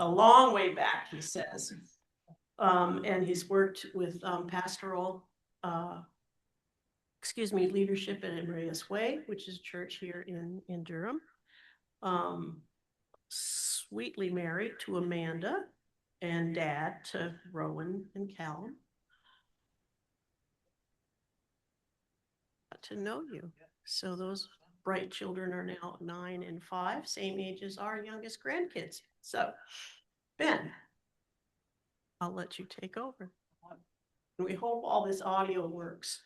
a long way back, he says. And he's worked with pastoral, leadership at Emmaus Way, which is a church here in Durham. Sweetly married to Amanda and dad to Rowan and Callum. Got to know you. So those bright children are now 9 and 5, same age as our youngest grandkids. So, Ben, I'll let you take over. We hope all this audio works.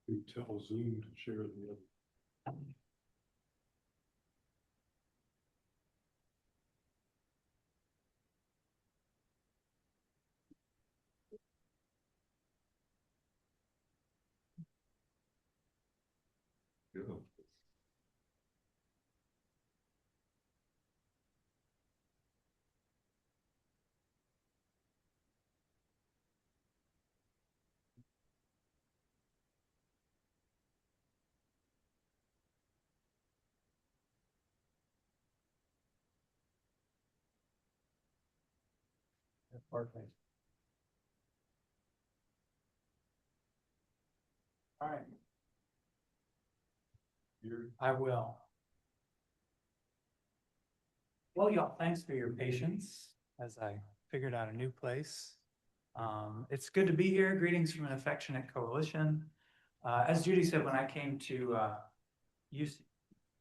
You tell Zoom to share the other. Yeah. Perfect. All right. I will. Well, y'all, thanks for your patience as I figured out a new place. It's good to be here. Greetings from an affectionate coalition. As Judy said, when I came to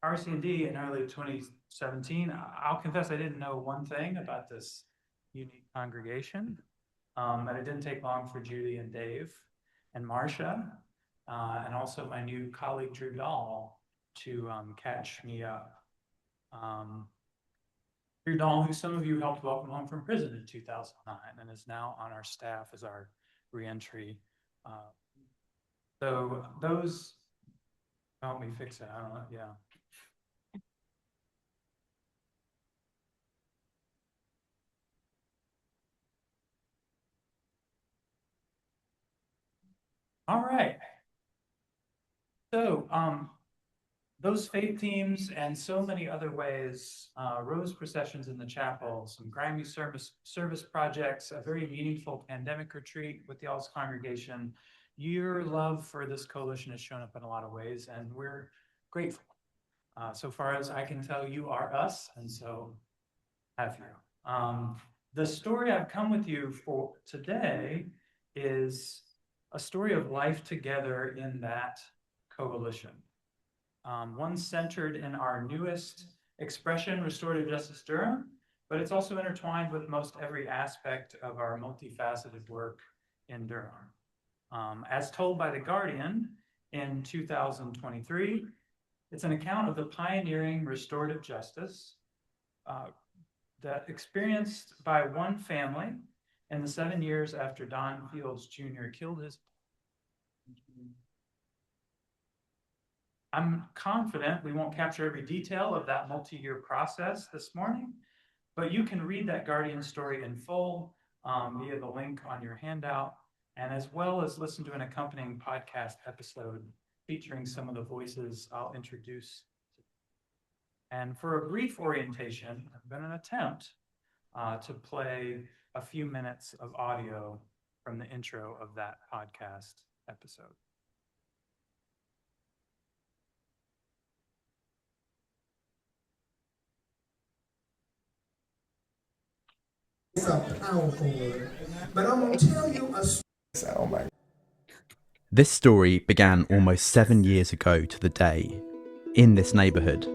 RCND in early 2017, I'll confess I didn't know one thing about this unique congregation. And it didn't take long for Judy and Dave and Marcia, and also my new colleague Drew Dahl to catch me up. Drew Dahl, who some of you helped welcome home from prison in 2009 and is now on our staff as our reentry. So those help me fix it. I don't know. Yeah. All right. So those faith teams and so many other ways, rose processions in the chapel, some grimy service projects, a very meaningful pandemic retreat with y'all's congregation. Your love for this coalition has shown up in a lot of ways, and we're grateful. So far as I can tell, you are us, and so have you. The story I've come with you for today is a story of life together in that coalition. One centered in our newest expression, Restorative Justice Durham, but it's also intertwined with most every aspect of our multifaceted work in Durham. As told by The Guardian in 2023, it's an account of the pioneering restorative justice that experienced by one family in the 7 years after Don Fields Jr. killed his. I'm confident we won't capture every detail of that multi-year process this morning, but you can read that Guardian story in full via the link on your handout, and as well as listen to an accompanying podcast episode featuring some of the voices I'll introduce. And for a brief orientation, I've been an attempt to play a few minutes of audio from the intro of that podcast episode. It's a powerful word, but I'm going to tell you a story. Oh my. This story began almost 7 years ago to the day in this neighborhood.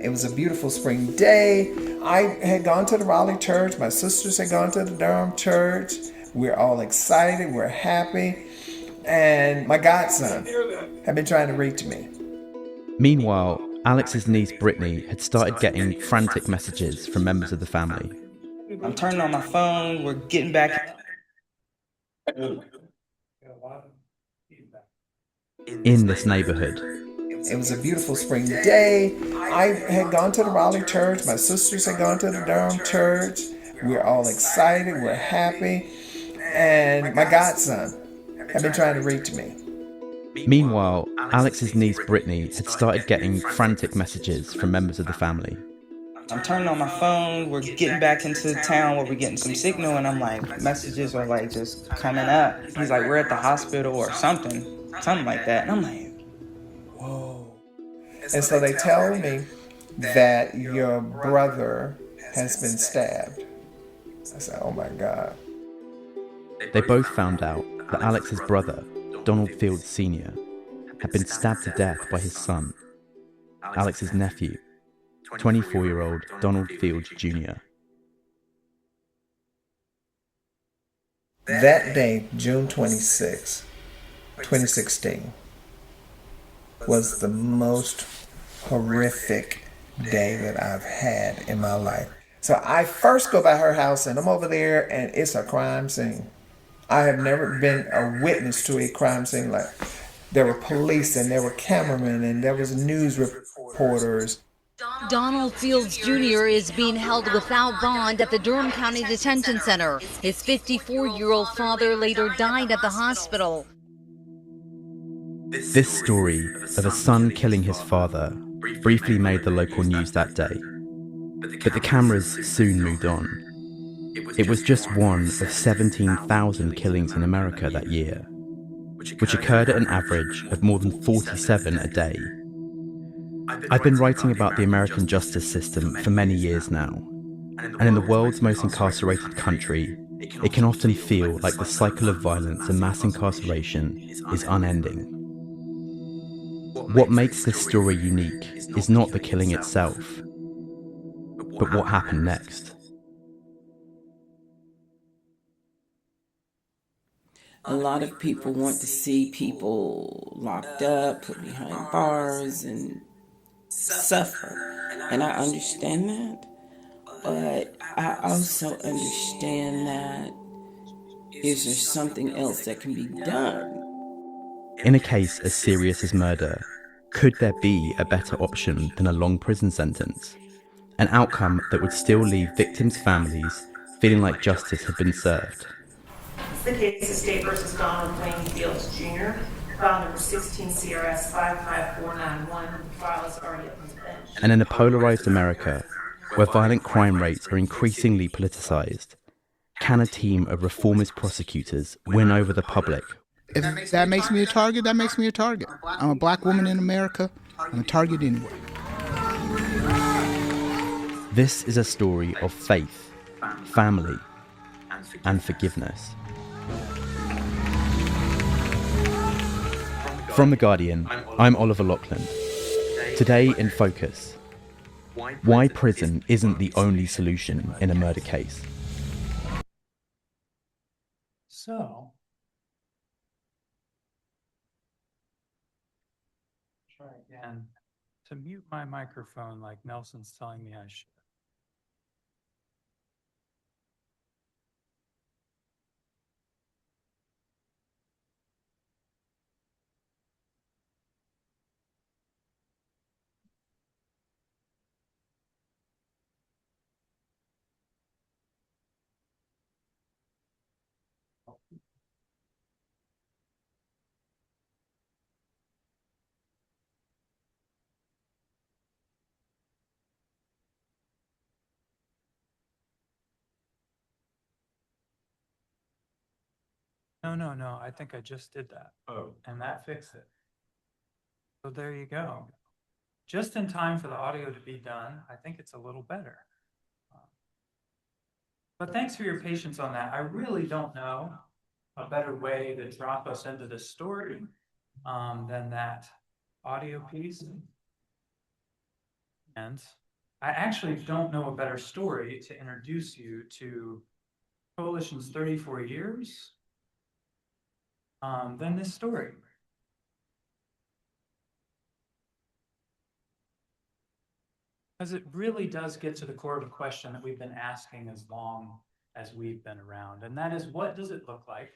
It was a beautiful spring day. I had gone to the Raleigh church. My sisters had gone to the Durham church. We're all excited. We're happy. And my godson had been trying to reach me. Meanwhile, Alex's niece Brittany had started getting frantic messages from members of the family. I'm turning on my phone. We're getting back. In this neighborhood. It was a beautiful spring day. I had gone to the Raleigh church. My sisters had gone to the Durham church. We're all excited. We're happy. And my godson had been trying to reach me. Meanwhile, Alex's niece Brittany had started getting frantic messages from members of the family. I'm turning on my phone. We're getting back into town where we're getting some signal, and I'm like, messages are like just coming up. He's like, we're at the hospital or something like that. And I'm like, whoa. And so they tell me that your brother has been stabbed. I said, oh my God. They both found out that Alex's brother, Donald Fields Sr., had been stabbed to death by his son, Alex's nephew, 24-year-old Donald Fields Jr. That day, June 26, 2016, was the most horrific day that I've had in my life. So I first go by her house and I'm over there and it's a crime scene. I have never been a witness to a crime scene. Like, there were police and there were cameramen and there was news reporters. Donald Fields Jr. is being held without bond at the Durham County Detention Center. His 54-year-old father later died at the hospital. This story of a son killing his father briefly made the local news that day. But the cameras soon moved on. It was just one of 17,000 killings in America that year, which occurred at an average of more than 47 a day. I've been writing about the American justice system for many years now, and in the world's most incarcerated country, it can often feel like the cycle of violence and mass incarceration is unending. What makes this story unique is not the killing itself, but what happened next. A lot of people want to see people locked up, put behind bars, and suffer. And I understand that, but I also understand that is there something else that can be done? In a case as serious as murder, could there be a better option than a long prison sentence? An outcome that would still leave victims' families feeling like justice had been served. It's the case of State versus Donald Wayne Fields Jr., file number 16 CRS 55491. The file is already up on the bench. And in a polarized America, where violent crime rates are increasingly politicized, can a team of reformist prosecutors win over the public? If that makes me a target, that makes me a target. I'm a black woman in America. I'm a target anyway. This is a story of faith, family, and forgiveness. From The Guardian, I'm Oliver Lachlan. Today in Focus, why prison isn't the only solution in a murder case. So, try again to mute my microphone like Nelson's telling me I should. No, I think I just did that. Oh. And that fixed it. So there you go. Just in time for the audio to be done. I think it's a little better. But thanks for your patience on that. I really don't know a better way to drop us into the story than that audio piece. And I actually don't know a better story to introduce you to Coalition's 34 years than this story. Because it really does get to the core of a question that we've been asking as long as we've been around. And that is, what does it look like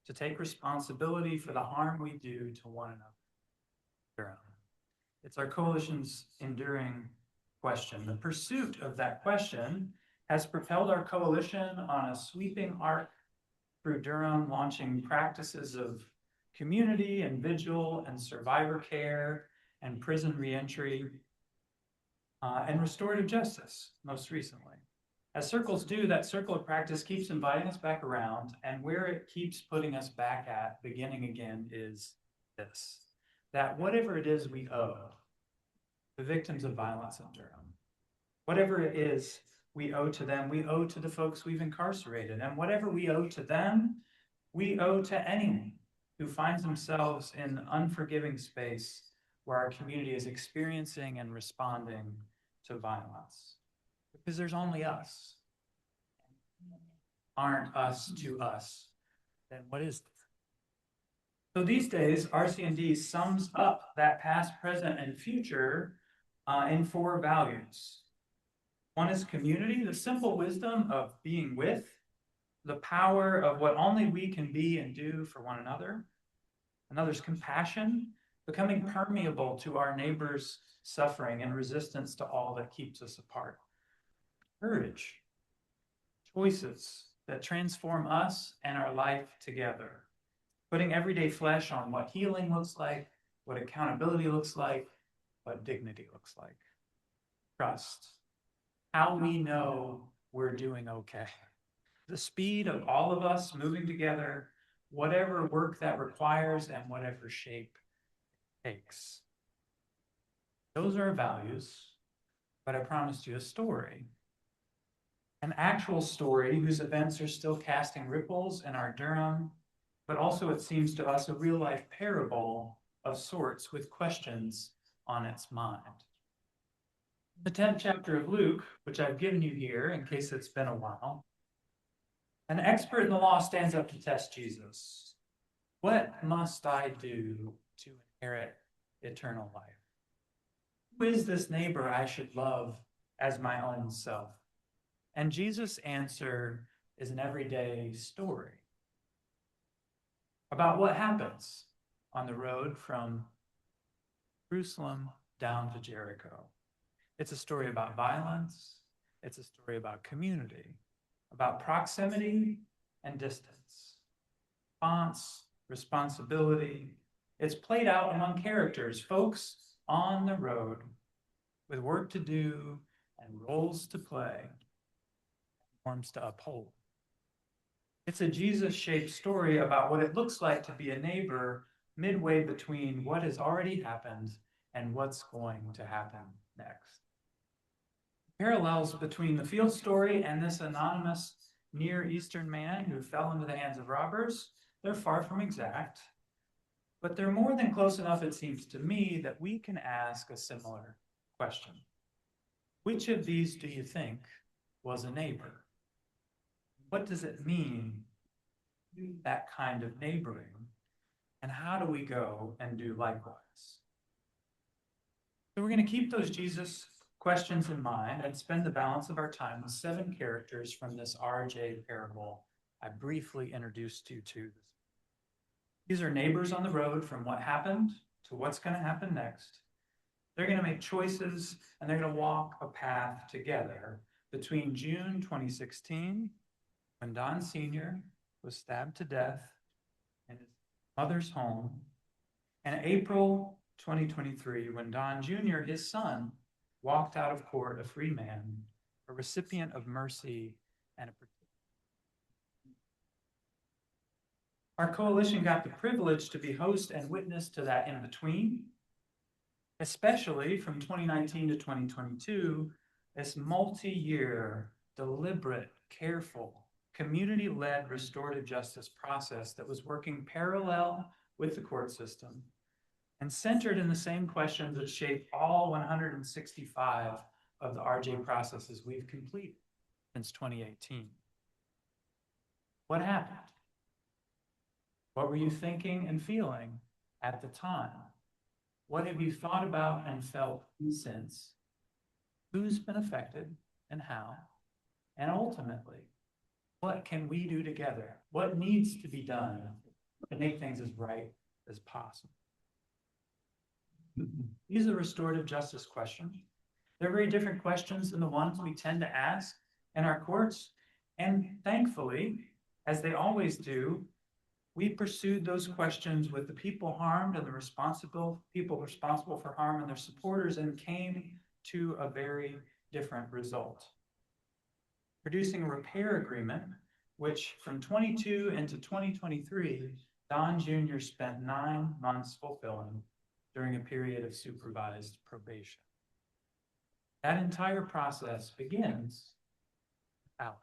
to take responsibility for the harm we do to one another? It's our coalition's enduring question. The pursuit of that question has propelled our coalition on a sweeping arc through Durham, launching practices of community and vigil and survivor care and prison reentry and restorative justice, most recently. As circles do, that circle of practice keeps inviting us back around, and where it keeps putting us back at, beginning again, is this: that whatever it is we owe the victims of violence in Durham, whatever it is we owe to them, we owe to the folks we've incarcerated. And whatever we owe to them, we owe to anyone who finds themselves in unforgiving space where our community is experiencing and responding to violence. Because there's only us. Aren't us to us, then what is this? So these days, RCND sums up that past, present, and future in 4 values. One is community, the simple wisdom of being with, the power of what only we can be and do for one another. Another's compassion, becoming permeable to our neighbor's suffering and resistance to all that keeps us apart. Courage, choices that transform us and our life together. Putting everyday flesh on what healing looks like, what accountability looks like, what dignity looks like. Trust, how we know we're doing okay. The speed of all of us moving together, whatever work that requires and whatever shape it takes. Those are our values, but I promised you a story. An actual story whose events are still casting ripples in our Durham, but also, it seems to us, a real-life parable of sorts with questions on its mind. The 10th chapter of Luke, which I've given you here in case it's been a while, an expert in the law stands up to test Jesus. What must I do to inherit eternal life? Who is this neighbor I should love as my own self? And Jesus' answer is an everyday story about what happens on the road from Jerusalem down to Jericho. It's a story about violence. It's a story about community, about proximity and distance, response, responsibility. It's played out among characters, folks on the road with work to do and roles to play, norms to uphold. It's a Jesus-shaped story about what it looks like to be a neighbor midway between what has already happened and what's going to happen next. Parallels between the field story and this anonymous Near Eastern man who fell into the hands of robbers, they're far from exact, but they're more than close enough, it seems to me, that we can ask a similar question. Which of these do you think was a neighbor? What does it mean, that kind of neighboring? And how do we go and do likewise? So we're going to keep those Jesus questions in mind and spend the balance of our time with 7 characters from this RJ parable I briefly introduced you to. These are neighbors on the road from what happened to what's going to happen next. They're going to make choices and they're going to walk a path together between June 2016, when Don Sr. was stabbed to death in his mother's home, and April 2023, when Don Jr., his son, walked out of court a free man, a recipient of mercy and a protection. Our coalition got the privilege to be host and witness to that in between, especially from 2019 to 2022, this multi-year, deliberate, careful, community-led restorative justice process that was working parallel with the court system and centered in the same questions that shape all 165 of the RJ processes we've completed since 2018. What happened? What were you thinking and feeling at the time? What have you thought about and felt since? Who's been affected and how? And ultimately, what can we do together? What needs to be done to make things as right as possible? These are restorative justice questions. They're very different questions than the ones we tend to ask in our courts. And thankfully, as they always do, we pursued those questions with the people harmed and the people responsible for harm and their supporters, and came to a very different result. Producing a repair agreement, which from 22 into 2023, Don Jr. spent 9 months fulfilling during a period of supervised probation. That entire process begins with Alex.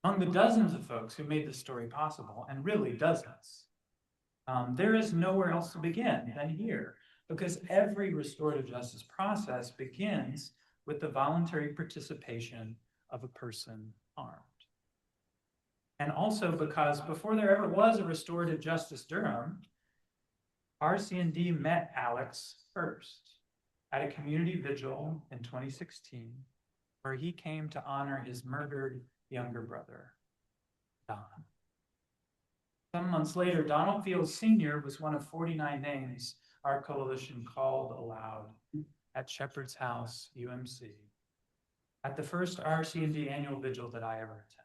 Among the dozens of folks who made this story possible, and really dozens, there is nowhere else to begin than here, because every restorative justice process begins with the voluntary participation of a person harmed. And also because before there ever was a restorative justice Durham, RCND met Alex first at a community vigil in 2016, where he came to honor his murdered younger brother, Don. Some months later, Donald Fields Sr. was one of 49 names our coalition called aloud at Shepherd's House, UMC, at the first RCND annual vigil that I ever attended.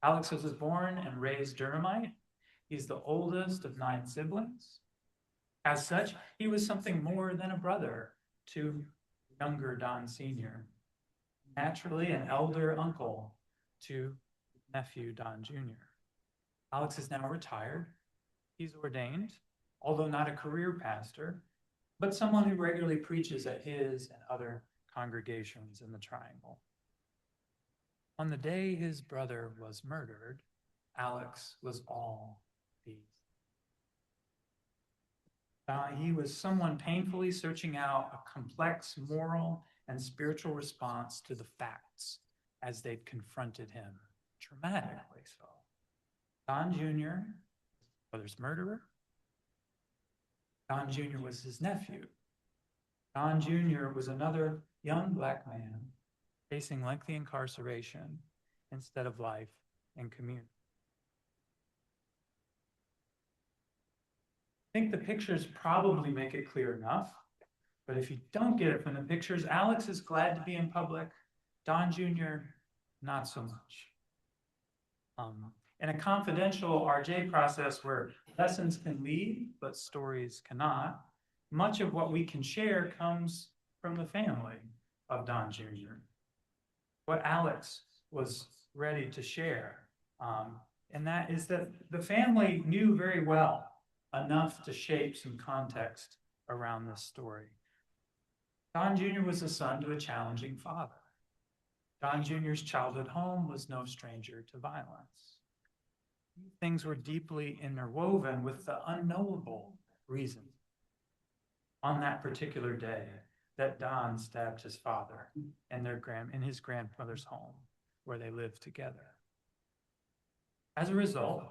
Alex was born and raised Durhamite. He's the oldest of 9 siblings. As such, he was something more than a brother to younger Don Sr., naturally an elder uncle to nephew Don Jr. Alex is now retired. He's ordained, although not a career pastor, but someone who regularly preaches at his and other congregations in the Triangle. On the day his brother was murdered, Alex was all these. He was someone painfully searching out a complex moral and spiritual response to the facts as they'd confronted him, dramatically so. Don Jr., his brother's murderer. Don Jr. was his nephew. Don Jr. was another young Black man facing lengthy incarceration instead of life and community. I think the pictures probably make it clear enough, but if you don't get it from the pictures, Alex is glad to be in public. Don Jr., not so much. In a confidential RJ process where lessons can lead, but stories cannot, much of what we can share comes from the family of Don Jr. What Alex was ready to share, and that is that the family knew very well enough to shape some context around this story. Don Jr. was the son to a challenging father. Don Jr.'s childhood home was no stranger to violence. Things were deeply interwoven with the unknowable reason on that particular day that Don stabbed his father in his grandmother's home where they lived together. As a result,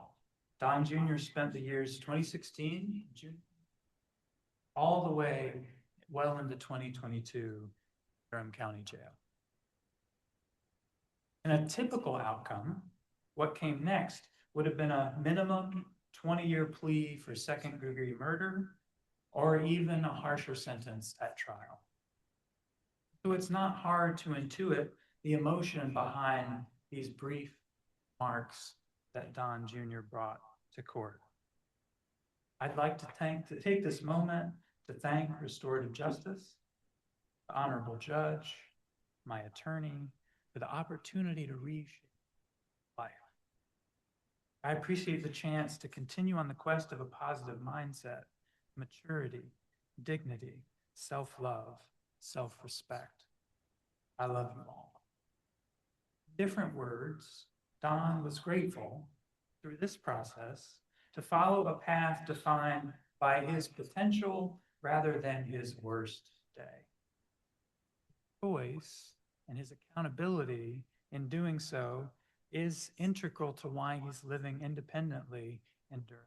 Don Jr. spent the years 2016 all the way well into 2022 Durham County Jail. In a typical outcome, what came next would have been a minimum 20-year plea for second-degree murder, or even a harsher sentence at trial. So it's not hard to intuit the emotion behind these brief marks that Don Jr. brought to court. I'd like to take this moment to thank Restorative Justice, the Honorable Judge, my attorney, for the opportunity to reshape life. I appreciate the chance to continue on the quest of a positive mindset, maturity, dignity, self-love, self-respect. I love you all. Different words, Don was grateful through this process to follow a path defined by his potential rather than his worst day. Choice and his accountability in doing so is integral to why he's living independently in Durham.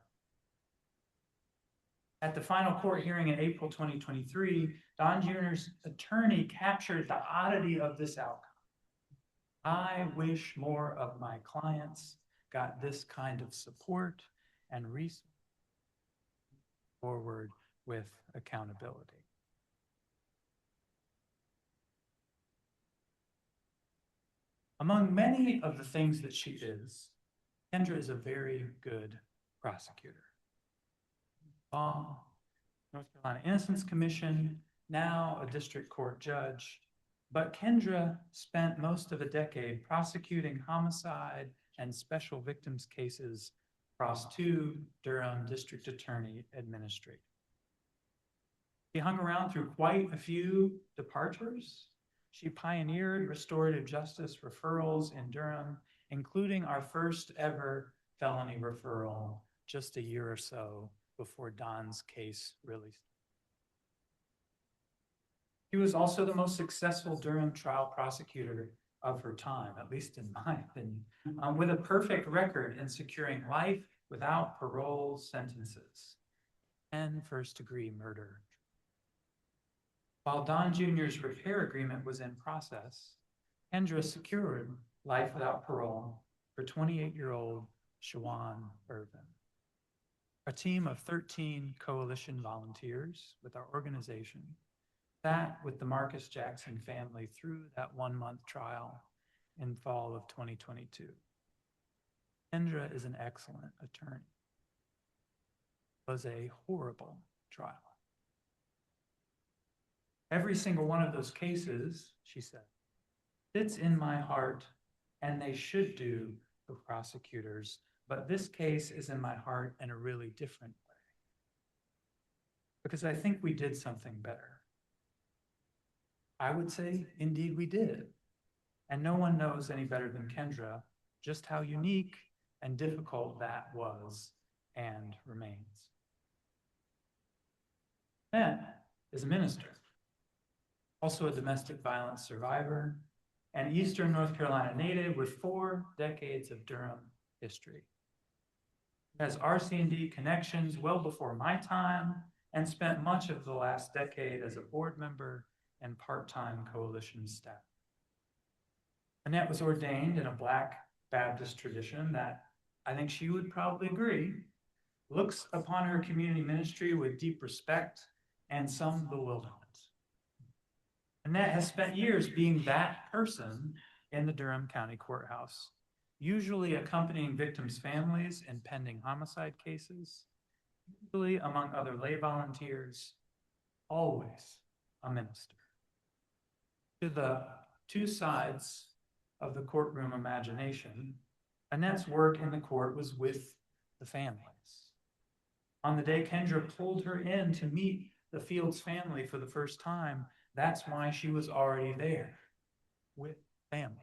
At the final court hearing in April 2023, Don Jr.'s attorney captured the oddity of this outcome. I wish more of my clients got this kind of support and resources forward with accountability. Among many of the things that she is, Kendra is a very good prosecutor. North Carolina Innocence Commission, now a district court judge, but Kendra spent most of a decade prosecuting homicide and special victims cases across 2 Durham district attorney administrators. She hung around through quite a few departures. She pioneered restorative justice referrals in Durham, including our first ever felony referral just a year or so before Don's case really started. She was also the most successful Durham trial prosecutor of her time, at least in my opinion, with a perfect record in securing life without parole sentences and first-degree murder. While Don Jr.'s repair agreement was in process, Kendra secured life without parole for 28-year-old Shawan Irvin. A team of 13 coalition volunteers with our organization sat with the Marcus Jackson family through that 1-month trial in fall of 2022. Kendra is an excellent attorney. It was a horrible trial. Every single one of those cases, she said, sits in my heart, and they should do for prosecutors, but this case is in my heart in a really different way. Because I think we did something better. I would say, indeed, we did. And no one knows any better than Kendra just how unique and difficult that was and remains. Ben is a minister, also a domestic violence survivor, an Eastern North Carolina native with 4 decades of Durham history. He has RCND connections well before my time and spent much of the last decade as a board member and part-time coalition staff. Annette was ordained in a Black Baptist tradition that, I think she would probably agree, looks upon her community ministry with deep respect and some bewilderment. Annette has spent years being that person in the Durham County Courthouse, usually accompanying victims' families in pending homicide cases, usually among other lay volunteers, always a minister. To the 2 sides of the courtroom imagination, Annette's work in the court was with the families. On the day Kendra pulled her in to meet the Fields family for the first time, that's why she was already there, with families.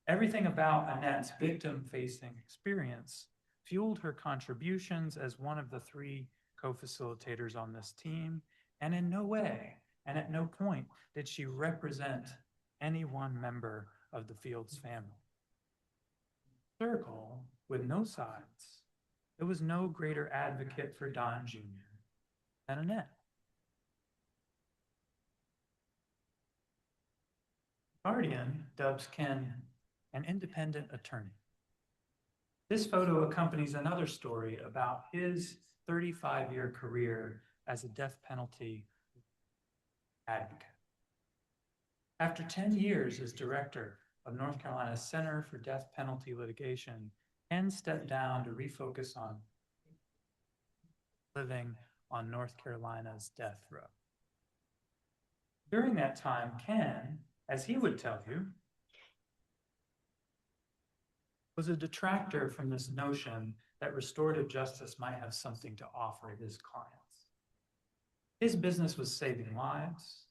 Everything about Annette's victim-facing experience fueled her contributions as one of the 3 co-facilitators on this team, and in no way, and at no point, did she represent any one member of the Fields family. Circle with no sides, there was no greater advocate for Don Jr. than Annette. Guardian dubs Ken an independent attorney. This photo accompanies another story about his 35-year career as a death penalty advocate. After 10 years as director of North Carolina's Center for Death Penalty Litigation, Ken stepped down to refocus on living on North Carolina's death row. During that time, Ken, as he would tell you, was a detractor from this notion that restorative justice might have something to offer his clients. His business was saving lives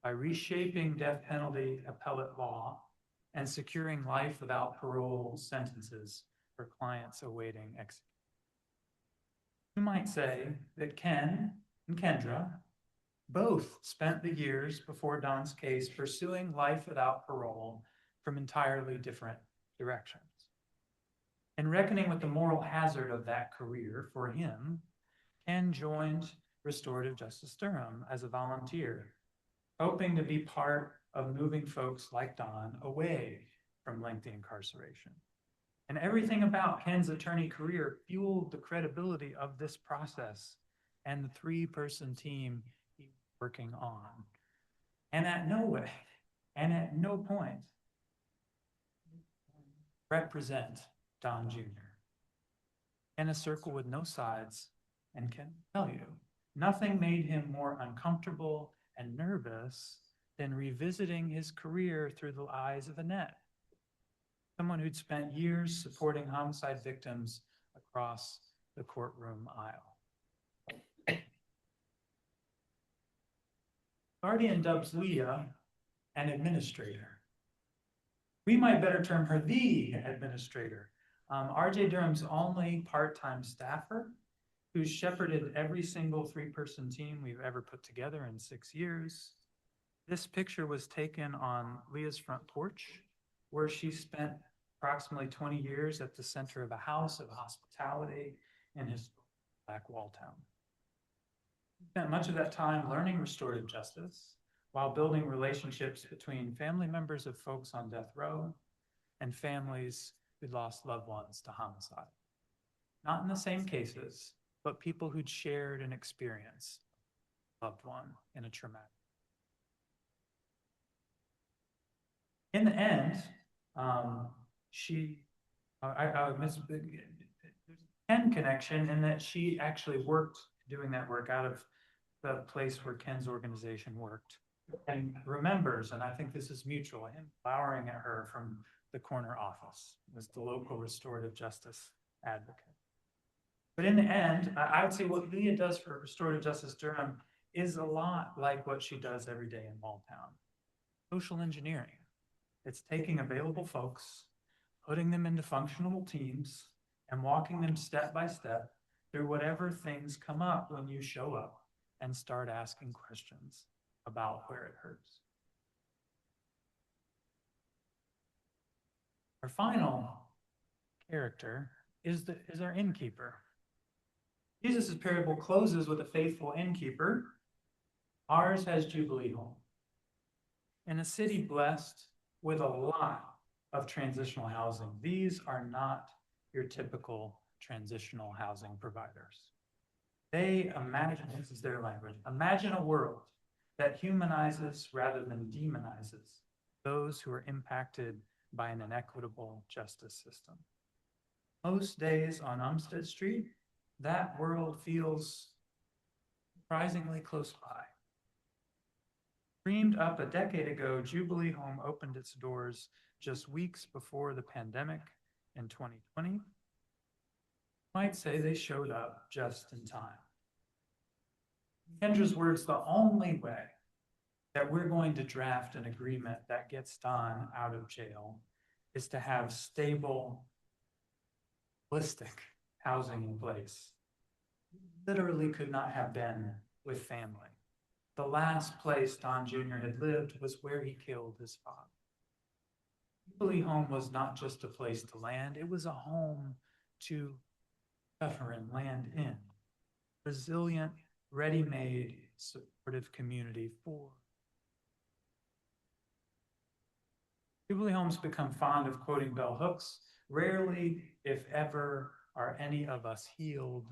by reshaping death penalty appellate law and securing life without parole sentences for clients awaiting execution. You might say that Ken and Kendra both spent the years before Don's case pursuing life without parole from entirely different directions. In reckoning with the moral hazard of that career for him, Ken joined Restorative Justice Durham as a volunteer, hoping to be part of moving folks like Don away from lengthy incarceration. And everything about Ken's attorney career fueled the credibility of this process and the 3-person team he was working on. And at no point represent Don Jr. In a circle with no sides, and can tell you, nothing made him more uncomfortable and nervous than revisiting his career through the eyes of Annette, someone who'd spent years supporting homicide victims across the courtroom aisle. Guardian dubs Leah an administrator. We might better term her the administrator. RJ Durham's only part-time staffer, who shepherded every single 3-person team we've ever put together in 6 years. This picture was taken on Leah's front porch, where she spent approximately 20 years at the center of a house of hospitality in his Black Wall town. She spent much of that time learning restorative justice while building relationships between family members of folks on death row and families who lost loved ones to homicide. Not in the same cases, but people who'd shared an experience, loved one in a traumatic. In the end, there's a Ken connection in that she actually worked doing that work out of the place where Ken's organization worked, and remembers, and I think this is mutual, him glowering at her from the corner office as the local restorative justice advocate. But in the end, I would say what Leah does for Restorative Justice Durham is a lot like what she does every day in Walltown. Social engineering. It's taking available folks, putting them into functional teams, and walking them step by step through whatever things come up when you show up and start asking questions about where it hurts. Our final character is our innkeeper. Jesus' parable closes with a faithful innkeeper. Ours has Jubilee Home. In a city blessed with a lot of transitional housing, these are not your typical transitional housing providers. They imagine, this is their language, imagine a world that humanizes rather than demonizes those who are impacted by an inequitable justice system. Most days on Umstead Street, that world feels surprisingly close by. Dreamed up a decade ago, Jubilee Home opened its doors just weeks before the pandemic in 2020. You might say they showed up just in time. Kendra's words, the only way that we're going to draft an agreement that gets Don out of jail is to have stable, holistic housing in place. Literally could not have been with family. The last place Don Jr. had lived was where he killed his father. Jubilee Home was not just a place to land, it was a home to suffer and land in. Resilient, ready-made, supportive community for. Jubilee Homes become fond of quoting bell hooks. Rarely, if ever, are any of us healed.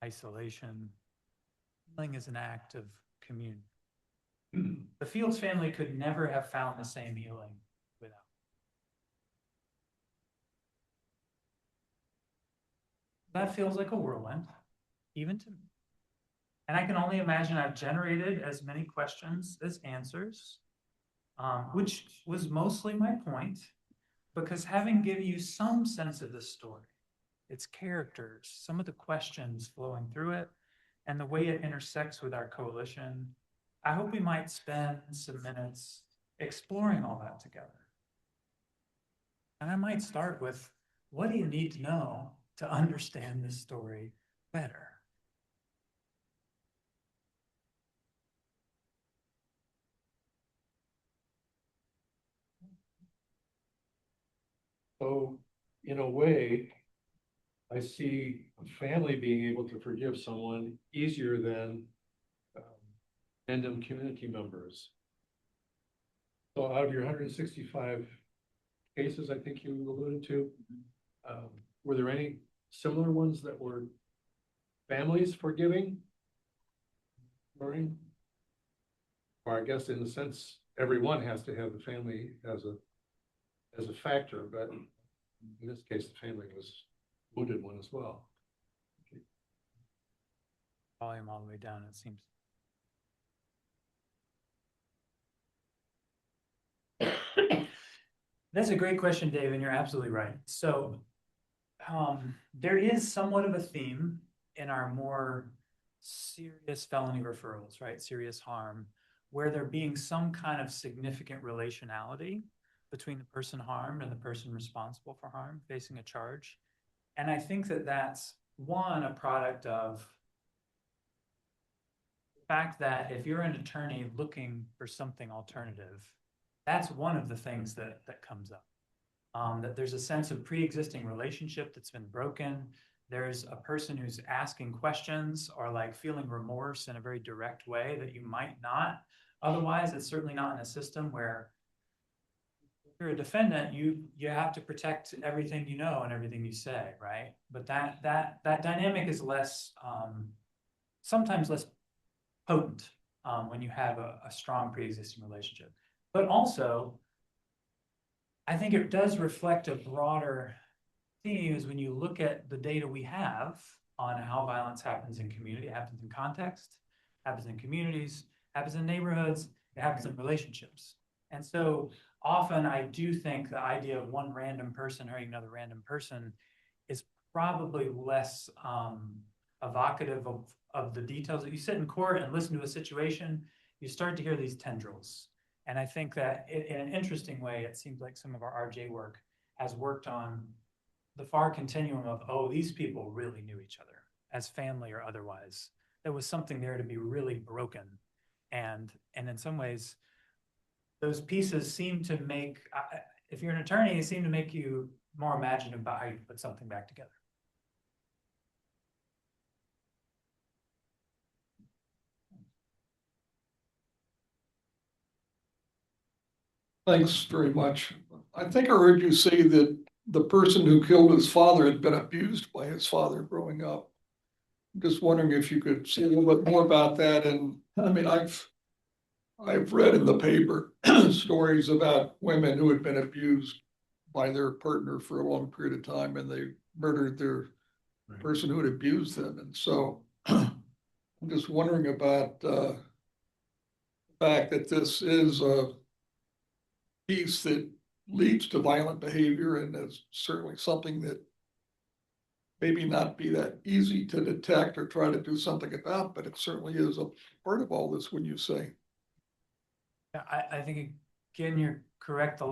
Isolation. Healing is an act of community. The Fields family could never have found the same healing without. That feels like a whirlwind, even to me. And I can only imagine I've generated as many questions as answers, which was mostly my point, because having given you some sense of this story, its characters, some of the questions flowing through it, and the way it intersects with our coalition, I hope we might spend some minutes exploring all that together. And I might start with, what do you need to know to understand this story better? So, in a way, I see a family being able to forgive someone easier than random community members. So out of your 165 cases, I think you alluded to, were there any similar ones that were families forgiving Maureen? Or I guess in a sense, everyone has to have the family as a factor, but in this case, the family was wounded one as well. Volume all the way down, it seems. That's a great question, Dave, and you're absolutely right. So there is somewhat of a theme in our more serious felony referrals, right? Serious harm, where there being some kind of significant relationality between the person harmed and the person responsible for harm facing a charge. And I think that that's one, a product of the fact that if you're an attorney looking for something alternative, that's one of the things that comes up. That there's a sense of pre-existing relationship that's been broken. There's a person who's asking questions or like feeling remorse in a very direct way that you might not. Otherwise, it's certainly not in a system where if you're a defendant, you have to protect everything you know and everything you say, right? But that dynamic is less, sometimes less potent when you have a strong pre-existing relationship. But also, I think it does reflect a broader theme is when you look at the data we have on how violence happens in community, it happens in context, happens in communities, happens in neighborhoods, it happens in relationships. And so often I do think the idea of one random person hurting another random person is probably less evocative of the details. That you sit in court and listen to a situation, you start to hear these tendrils. And I think that in an interesting way, it seems like some of our RJ work has worked on the far continuum of, oh, these people really knew each other as family or otherwise. There was something there to be really broken. And in some ways, those pieces seem to make, if you're an attorney, they seem to make you more imaginative about how you put something back together. Thanks very much. I think I heard you say that the person who killed his father had been abused by his father growing up. I'm just wondering if you could say a little bit more about that. And I mean, I've read in the paper stories about women who had been abused by their partner for a long period of time, and they murdered their person who had abused them. And so I'm just wondering about the fact that this is a piece that leads to violent behavior, and is certainly something that maybe not be that easy to detect or try to do something about, but it certainly is a part of all this, when you say. Yeah, I think, again, you're correct.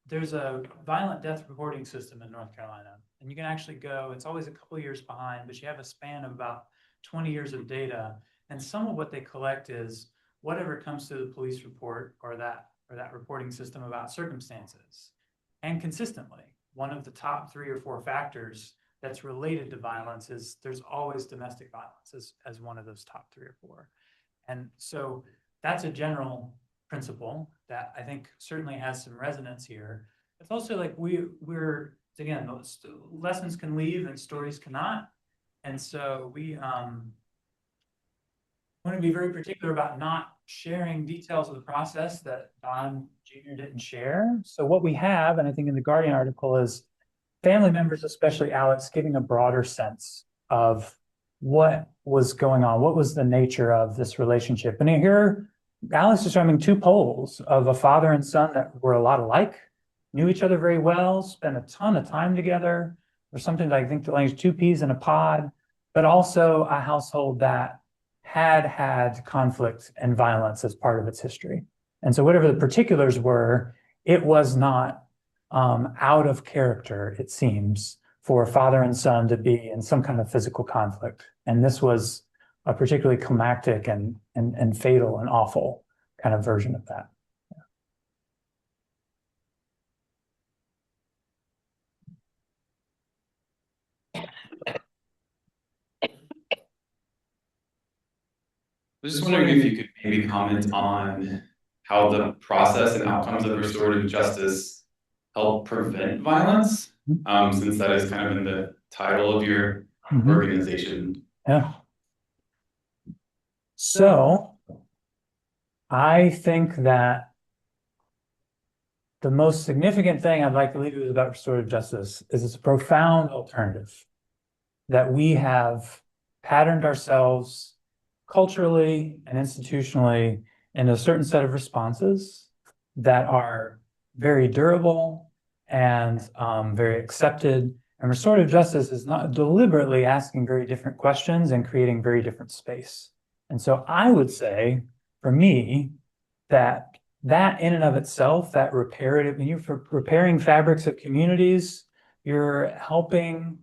There's a violent death reporting system in North Carolina, and you can actually go, it's always a couple of years behind, but you have a span of about 20 years of data. And some of what they collect is whatever comes to the police report or that reporting system about circumstances. And consistently, one of the top 3 or 4 factors that's related to violence is there's always domestic violence as one of those top 3 or 4. And so that's a general principle that I think certainly has some resonance here. It's also like we're again, those lessons can leave and stories cannot. And so we want to be very particular about not sharing details of the process that Don Jr. didn't share. So what we have, and I think in the Guardian article, is family members, especially Alex, giving a broader sense of what was going on, what was the nature of this relationship. And here, Alex is describing 2 poles of a father and son that were a lot alike, knew each other very well, spent a ton of time together, or something like, I think the language 2 peas in a pod, but also a household that had conflict and violence as part of its history. And so whatever the particulars were, it was not out of character, it seems, for father and son to be in some kind of physical conflict. And this was a particularly climactic and fatal and awful kind of version of that. I was just wondering if you could maybe comment on how the process and outcomes of restorative justice help prevent violence, since that is kind of in the title of your organization. Yeah. So I think that the most significant thing I'd like to leave you with about restorative justice is it's a profound alternative that we have patterned ourselves culturally and institutionally in a certain set of responses that are very durable and very accepted. And restorative justice is not deliberately asking very different questions and creating very different space. And so I would say, for me, that in and of itself, that reparative, when you're repairing fabrics of communities, you're helping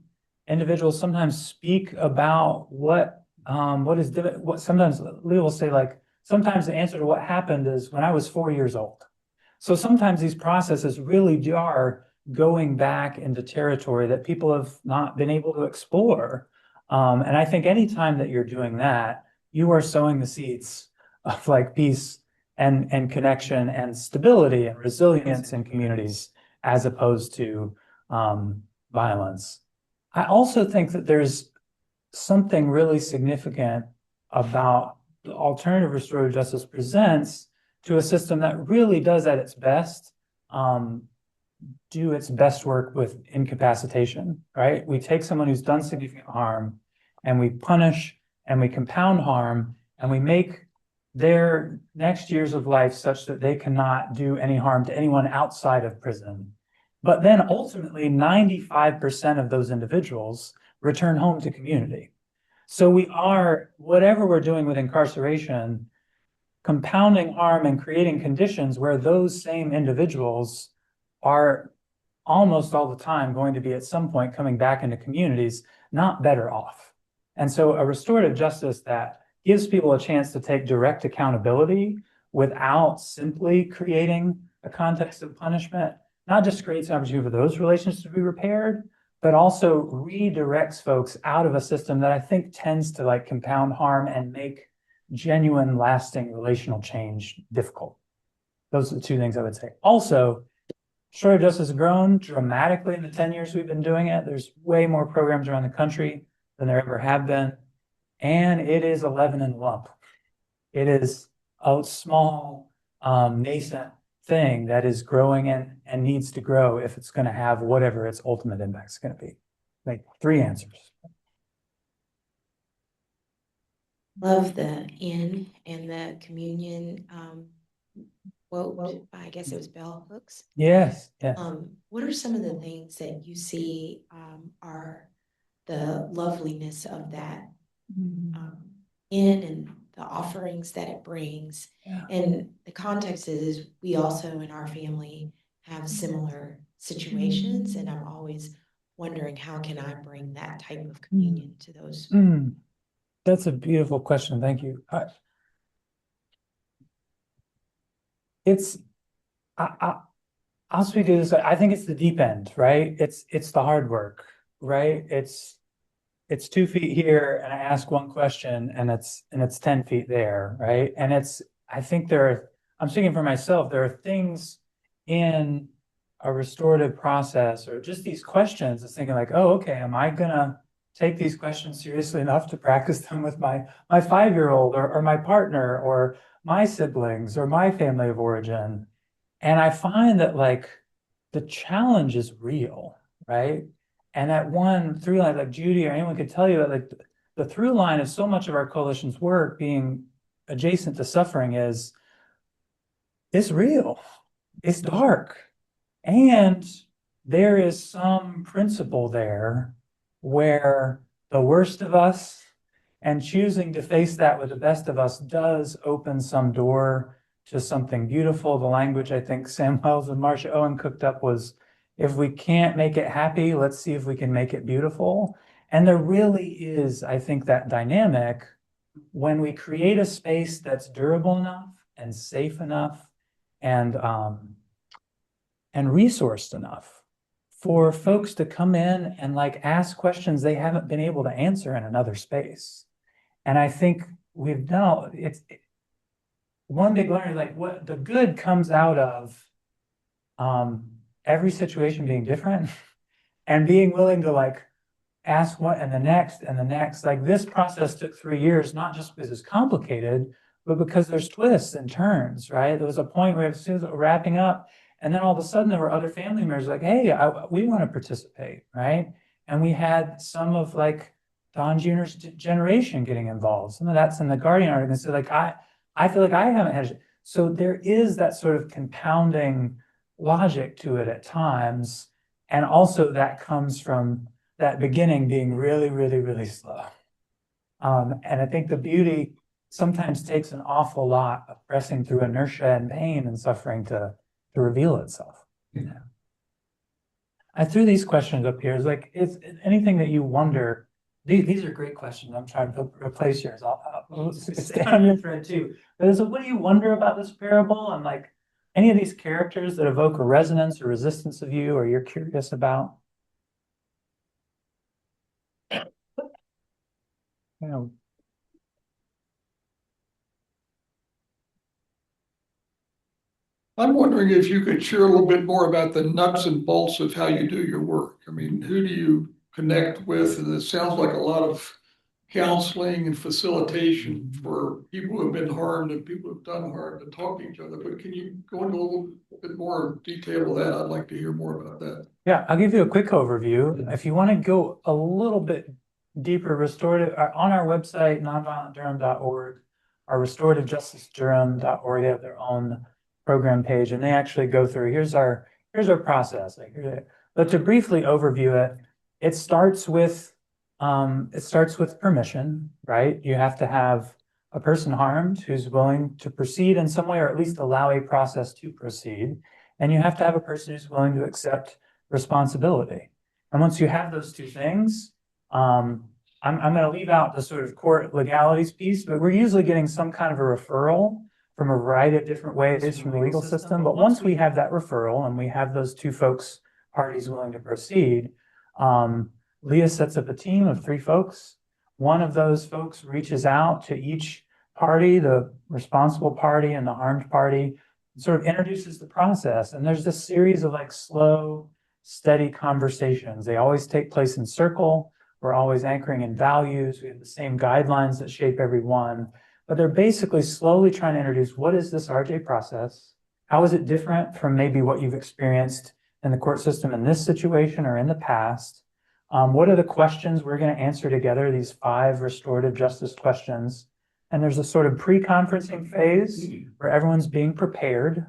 individuals sometimes speak about what sometimes Leah will say, like, sometimes the answer to what happened is when I was 4 years old. So sometimes these processes really are going back into territory that people have not been able to explore. And I think anytime that you're doing that, you are sowing the seeds of like peace and connection and stability and resilience in communities as opposed to violence. I also think that there's something really significant about the alternative restorative justice presents to a system that really does at its best do its best work with incapacitation, right? We take someone who's done significant harm and we punish and we compound harm and we make their next years of life such that they cannot do any harm to anyone outside of prison. But then ultimately 95% of those individuals return home to community. So we are, whatever we're doing with incarceration, compounding harm and creating conditions where those same individuals are almost all the time going to be at some point coming back into communities, not better off. And so a restorative justice that gives people a chance to take direct accountability without simply creating a context of punishment, not just creates an opportunity for those relationships to be repaired, but also redirects folks out of a system that I think tends to like compound harm and make genuine, lasting relational change difficult. Those are the two things I would say. Also, restorative justice has grown dramatically in the 10 years we've been doing it. There's way more programs around the country than there ever have been. And it is 11 in the lump. It is a small, nascent thing that is growing and needs to grow if it's going to have whatever its ultimate impact is going to be. Like 3 answers. Love the in and the communion quote. I guess it was bell hooks. Yes. Yeah. What are some of the things that you see are the loveliness of that in and the offerings that it brings? Yeah. And the context is we also in our family have similar situations, and I'm always wondering how can I bring that type of communion to those. That's a beautiful question. Thank you. I'll speak to this. I think it's the deep end, right? It's the hard work, right? It's 2 feet here and I ask one question and it's 10 feet there, right? And I think I'm speaking for myself, there are things in a restorative process or just these questions, it's thinking like, oh, okay, am I gonna take these questions seriously enough to practice them with my 5-year-old or my partner or my siblings or my family of origin? And I find that like the challenge is real, right? And that one through line, like Judy or anyone could tell you that like the through line of so much of our coalition's work being adjacent to suffering is it's real, it's dark. And there is some principle there where the worst of us and choosing to face that with the best of us does open some door to something beautiful. The language I think Sam Wells and Marcia Owen cooked up was, if we can't make it happy, let's see if we can make it beautiful. And there really is, I think, that dynamic when we create a space that's durable enough and safe enough and resourced enough for folks to come in and like ask questions they haven't been able to answer in another space. And I think we've done one big learning, like what the good comes out of every situation being different and being willing to like ask what and the next and the next. Like this process took 3 years, not just because it's complicated, but because there's twists and turns, right? There was a point where as soon as it was wrapping up, and then all of a sudden there were other family members like, hey, we want to participate, right? And we had some of like Don Jr.'s generation getting involved. Some of that's in the Guardian article. So like I feel like I haven't had. So there is that sort of compounding logic to it at times. And also that comes from that beginning being really, really, really slow. And I think the beauty sometimes takes an awful lot of pressing through inertia and pain and suffering to reveal itself. You know? I threw these questions up here. It's like, is anything that you wonder? These are great questions. I'm trying to replace yours. I'll stay on your thread too. But it's like, what do you wonder about this parable? And like any of these characters that evoke a resonance or resistance of you, or you're curious about? You know, I'm wondering if you could share a little bit more about the nuts and bolts of how you do your work. I mean, who do you connect with? And it sounds like a lot of counseling and facilitation for people who have been harmed and people who've done harm to talk to each other. But can you go into a little bit more detail of that? I'd like to hear more about that. yeah, I'll give you a quick overview. If you want to go a little bit deeper, restorative on our website, nonviolentdurham.org, or restorativejusticedurham.org, they have their own program page, and they actually go through. Here's our process. But to briefly overview it, it starts with permission, right? You have to have a person harmed who's willing to proceed in some way, or at least allow a process to proceed, and you have to have a person who's willing to accept responsibility. And once you have those two things, I'm going to leave out the sort of court legalities piece, but we're usually getting some kind of a referral from a variety of different ways from the legal system. But once we have that referral and we have those two parties willing to proceed, Leah sets up a team of 3 folks. One of those folks reaches out to each party, the responsible party and the harmed party, sort of introduces the process. And there's this series of like slow, steady conversations. They always take place in circle. We're always anchoring in values. We have the same guidelines that shape everyone. But they're basically slowly trying to introduce, what is this RJ process? How is it different from maybe what you've experienced in the court system in this situation or in the past? What are the questions we're going to answer together, these 5 restorative justice questions? And there's a sort of pre-conferencing phase where everyone's being prepared.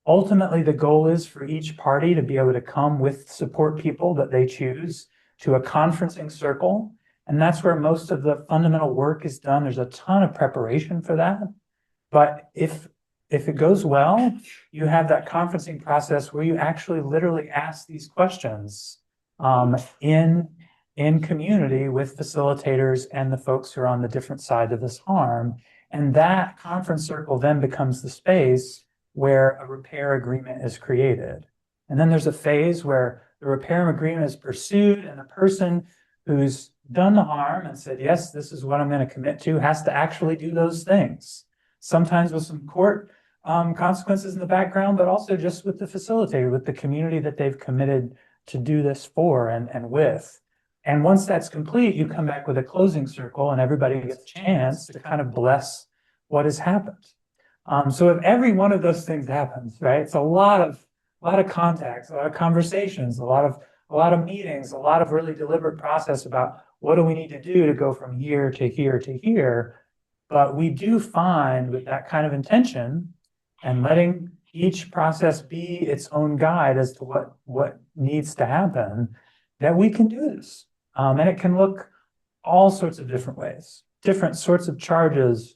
Ultimately, the goal is for each party to be able to come with support people that they choose to a conferencing circle. And that's where most of the fundamental work is done. There's a ton of preparation for that. But if it goes well, you have that conferencing process where you actually literally ask these questions in community with facilitators and the folks who are on the different side of this harm. And that conference circle then becomes the space where a repair agreement is created. And then there's a phase where the repair agreement is pursued, and the person who's done the harm and said, yes, this is what I'm going to commit to, has to actually do those things. Sometimes with some court consequences in the background, but also just with the facilitator, with the community that they've committed to do this for and with. And once that's complete, you come back with a closing circle and everybody gets a chance to kind of bless what has happened. So if every one of those things happens, right, it's a lot of contacts, a lot of conversations, a lot of meetings, a lot of really deliberate process about what do we need to do to go from here to here to here. But we do find with that kind of intention and letting each process be its own guide as to what needs to happen, that we can do this. And it can look all sorts of different ways, different sorts of charges,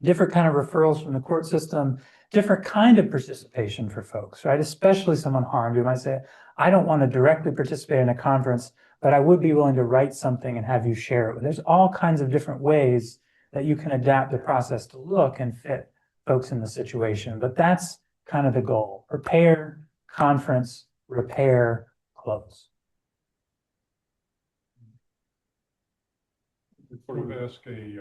different kind of referrals from the court system, different kind of participation for folks, right? Especially someone harmed who might say, I don't want to directly participate in a conference, but I would be willing to write something and have you share it. There's all kinds of different ways that you can adapt the process to look and fit folks in the situation. But that's kind of the goal. Prepare, conference, repair, close. Sort of ask a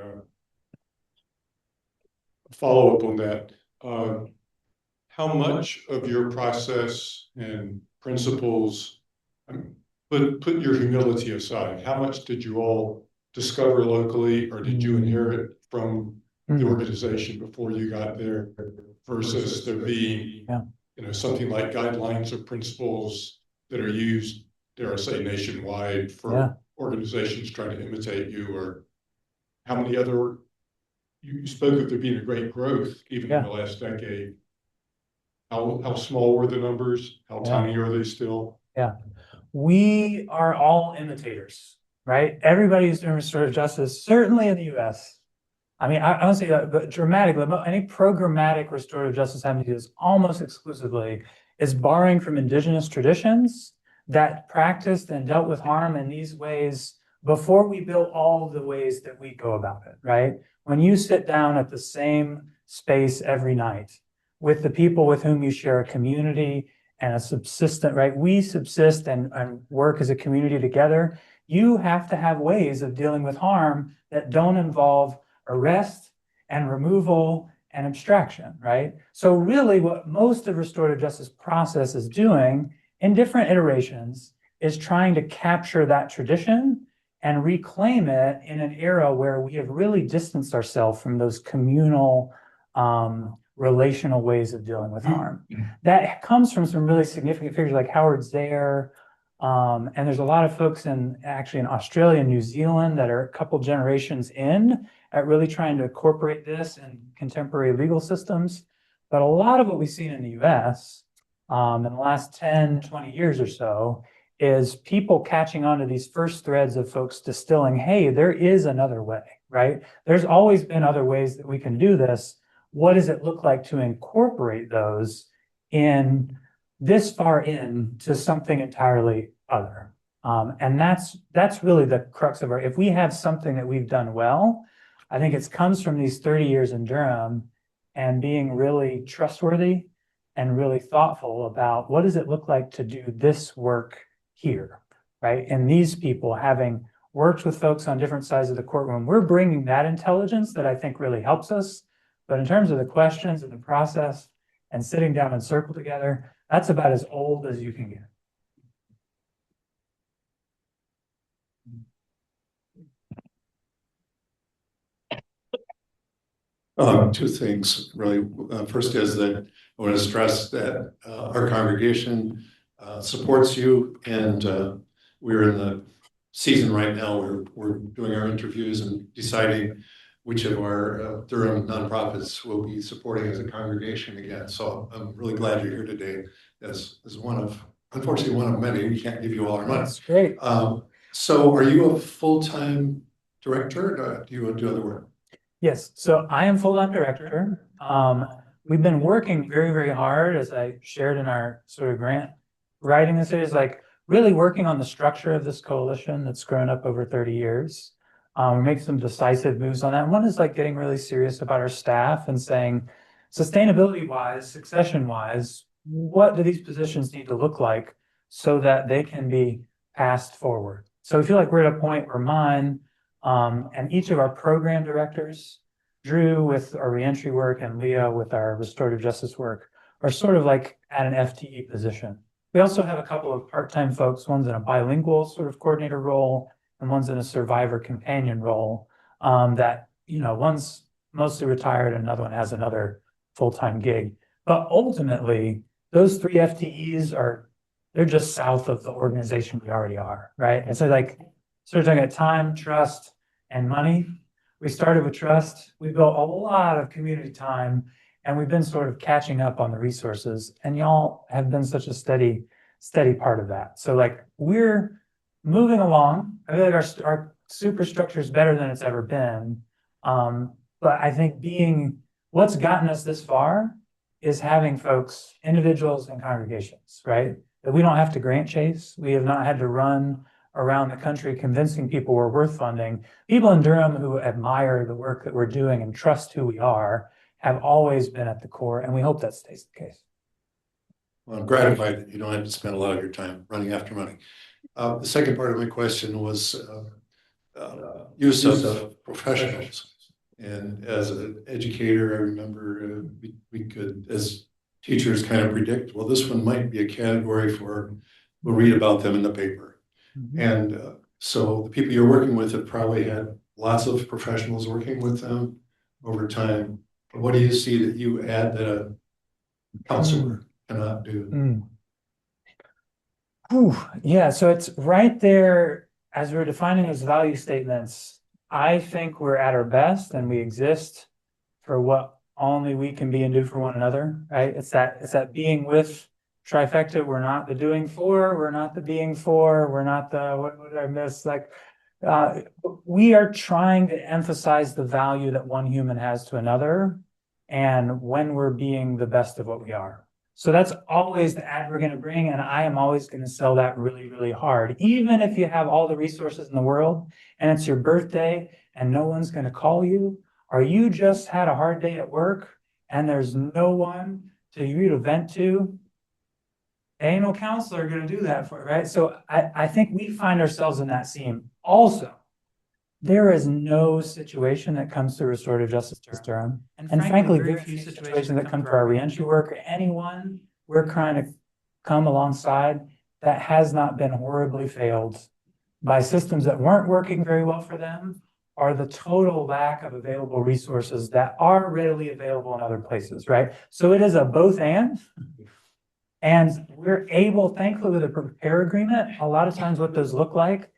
follow-up on that. How much of your process and principles But put your humility aside, how much did you all discover locally, or did you inherit from the organization before you got there, versus there being, something like guidelines or principles that are used, dare I say, nationwide for organizations trying to imitate you? Or how many other, you spoke of there being a great growth even in the last decade. How small were the numbers? How tiny are they still? We are all imitators, right? Everybody's doing restorative justice, certainly in the US. I mean, I don't say that, but dramatically, any programmatic restorative justice having to do this almost exclusively is borrowing from indigenous traditions that practiced and dealt with harm in these ways before we built all the ways that we go about it, right? When you sit down at the same space every night with the people with whom you share a community and a subsistent, right? We subsist and work as a community together. You have to have ways of dealing with harm that don't involve arrest and removal and abstraction, right? So really what most of restorative justice process is doing in different iterations is trying to capture that tradition and reclaim it in an era where we have really distanced ourselves from those communal, relational ways of dealing with harm. That comes from some really significant figures like Howard Zare, and there's a lot of folks in Australia and New Zealand that are a couple generations in at really trying to incorporate this in contemporary legal systems. But a lot of what we've seen in the US in the last 10, 20 years or so is people catching on to these first threads of folks distilling, hey, there is another way, right? There's always been other ways that we can do this. What does it look like to incorporate those in this far into something entirely other? And that's really the crux of if we have something that we've done well, I think it comes from these 30 years in Durham and being really trustworthy and really thoughtful about what does it look like to do this work here, right? And these people having worked with folks on different sides of the courtroom, we're bringing that intelligence that I think really helps us. But in terms of the questions and the process and sitting down in circle together, that's about as old as you can get. Two things, really. First is that I want to stress that our congregation supports you, and we're in the season right now where we're doing our interviews and deciding which of our Durham nonprofits will be supporting as a congregation again. So I'm really glad you're here today as one of, unfortunately, one of many. We can't give you all our money. That's great. So are you a full-time director, or do you do other work? Yes, so I am full-time director. We've been working very, very hard, as I shared in our sort of grant writing this is like really working on the structure of this coalition that's grown up over 30 years. We're making some decisive moves on that. And one is like getting really serious about our staff and saying, sustainability-wise, succession-wise, what do these positions need to look like so that they can be passed forward? So we feel like we're at a point where mine and each of our program directors, Drew with our reentry work and Leah with our restorative justice work, are sort of like at an FTE position. We also have a couple of part-time folks, one's in a bilingual sort of coordinator role, and one's in a survivor companion role that, one's mostly retired and another one has another full-time gig. But ultimately, those 3 FTEs they're just south of the organization we already are, right? And so like, sort of talking about time, trust, and money. We started with trust. We built a lot of community time, and we've been sort of catching up on the resources, and y'all have been such a steady part of that. So like, we're moving along. I feel like our superstructure is better than it's ever been. But I think what's gotten us this far is having folks, individuals and congregations, right? That we don't have to grant chase. We have not had to run around the country convincing people we're worth funding. People in Durham who admire the work that we're doing and trust who we are have always been at the core, and we hope that stays the case. Well, I'm gratified that you don't have to spend a lot of your time running after money. The second part of my question was use of professionals. And as an educator, I remember we could, as teachers, kind of predict, well, this one might be a category for, we'll read about them in the paper. And so the people you're working with have probably had lots of professionals working with them over time. What do you see that you add that a counselor cannot do? Whew, yeah, so it's right there as we're defining those value statements. I think we're at our best and we exist for what only we can be and do for one another, right? It's that being with trifecta. We're not the doing for, we're not the being for, we're not the, what did I miss? Like, we are trying to emphasize the value that one human has to another, and when we're being the best of what we are. So that's always the ad we're going to bring, and I am always going to sell that really, really hard. Even if you have all the resources in the world and it's your birthday and no one's going to call you, or you just had a hard day at work and there's no one to you to vent to, ain't no counselor going to do that for you, right? So I think we find ourselves in that scene. Also, there is no situation that comes to restorative justice Durham. And frankly, very few situations that come to our reentry work or anyone we're trying to come alongside that has not been horribly failed by systems that weren't working very well for them, or the total lack of available resources that are readily available in other places, right? So it is a both and we're able, thankfully, with a prepare agreement, a lot of times what those look like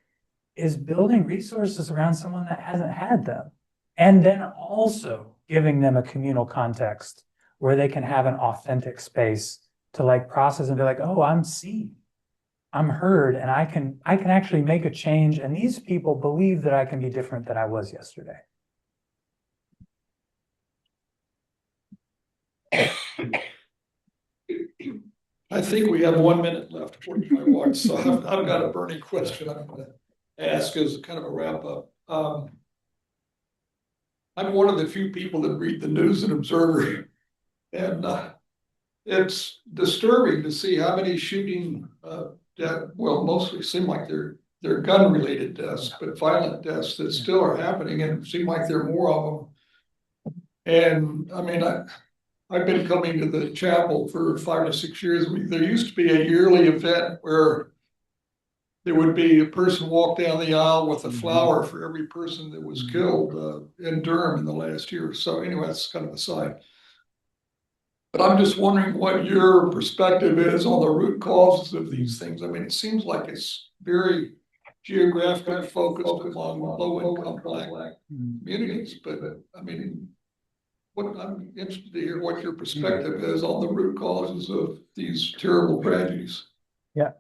is building resources around someone that hasn't had them. And then also giving them a communal context where they can have an authentic space to like process and be like, oh, I'm seen, I'm heard, and I can actually make a change. And these people believe that I can be different than I was yesterday. I think we have 1 minute left according to my watch, so I've got a burning question I'm going to ask as kind of a wrap up. I'm one of the few people that read the News and Observer, and it's disturbing to see how many shooting death, well, mostly seem like they're gun related deaths, but violent deaths that still are happening, and it seem like there are more of them. And I mean, I've been coming to the chapel for 5 to 6 years. There used to be a yearly event where there would be a person walk down the aisle with a flower for every person that was killed in Durham in the last year. So anyway, that's kind of a side. But I'm just wondering what your perspective is on the root causes of these things. I mean, it seems like it's very geographically focused among low-income Black communities. But I mean, I'm interested to hear what your perspective is on the root causes of these terrible tragedies. Yeah,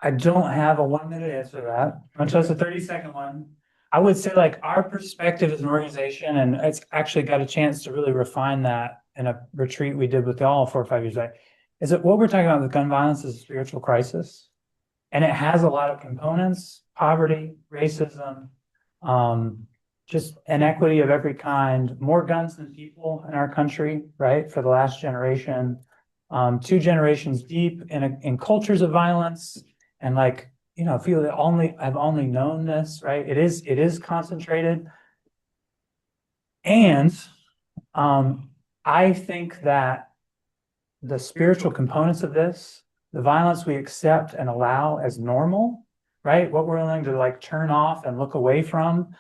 I don't have a 1 minute answer to that, much less a 30-second one. I would say like our perspective as an organization, and it's actually got a chance to really refine that in a retreat we did with y'all 4 or 5 years back, is that what we're talking about with gun violence is a spiritual crisis. And it has a lot of components: poverty, racism, just inequity of every kind, more guns than people in our country, right? For the last generation, 2 generations deep in cultures of violence. And like, you know, feel that I've only known this, right? It is concentrated. And I think that the spiritual components of this, the violence we accept and allow as normal, right? What we're willing to like turn off and look away from.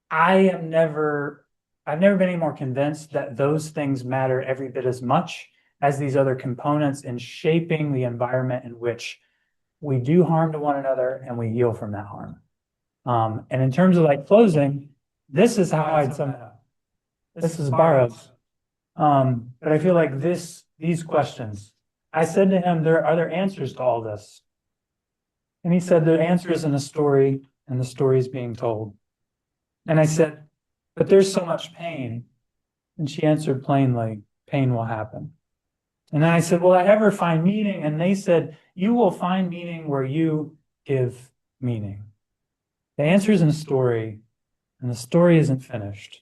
I've never been any more convinced that those things matter every bit as much as these other components in shaping the environment in which we do harm to one another and we heal from that harm. And in terms of like closing, this is how I'd sum it up. This is borrowed. But I feel like these questions, I said to him, are there answers to all this? And he said, the answer is in the story, and the story is being told. And I said, but there's so much pain. And she answered plainly, pain will happen. And then I said, will I ever find meaning? And they said, you will find meaning where you give meaning. The answer is in the story, and the story isn't finished.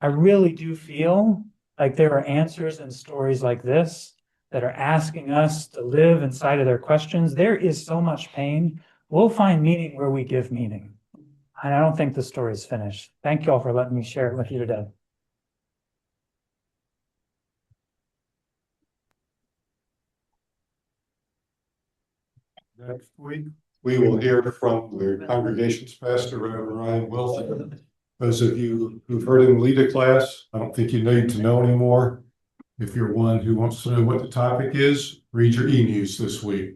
I really do feel like there are answers in stories like this that are asking us to live inside of their questions. There is so much pain. We'll find meaning where we give meaning. And I don't think the story is finished. Thank you all for letting me share it with you today. We we will hear from the congregation's pastor, Reverend Ryan Wilson. Those of you who've heard him lead a class, I don't think you need to know anymore. If you're one who wants to know what the topic is, read your e-news this week.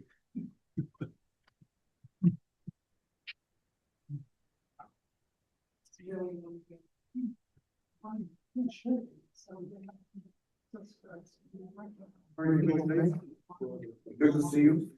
Good to see you.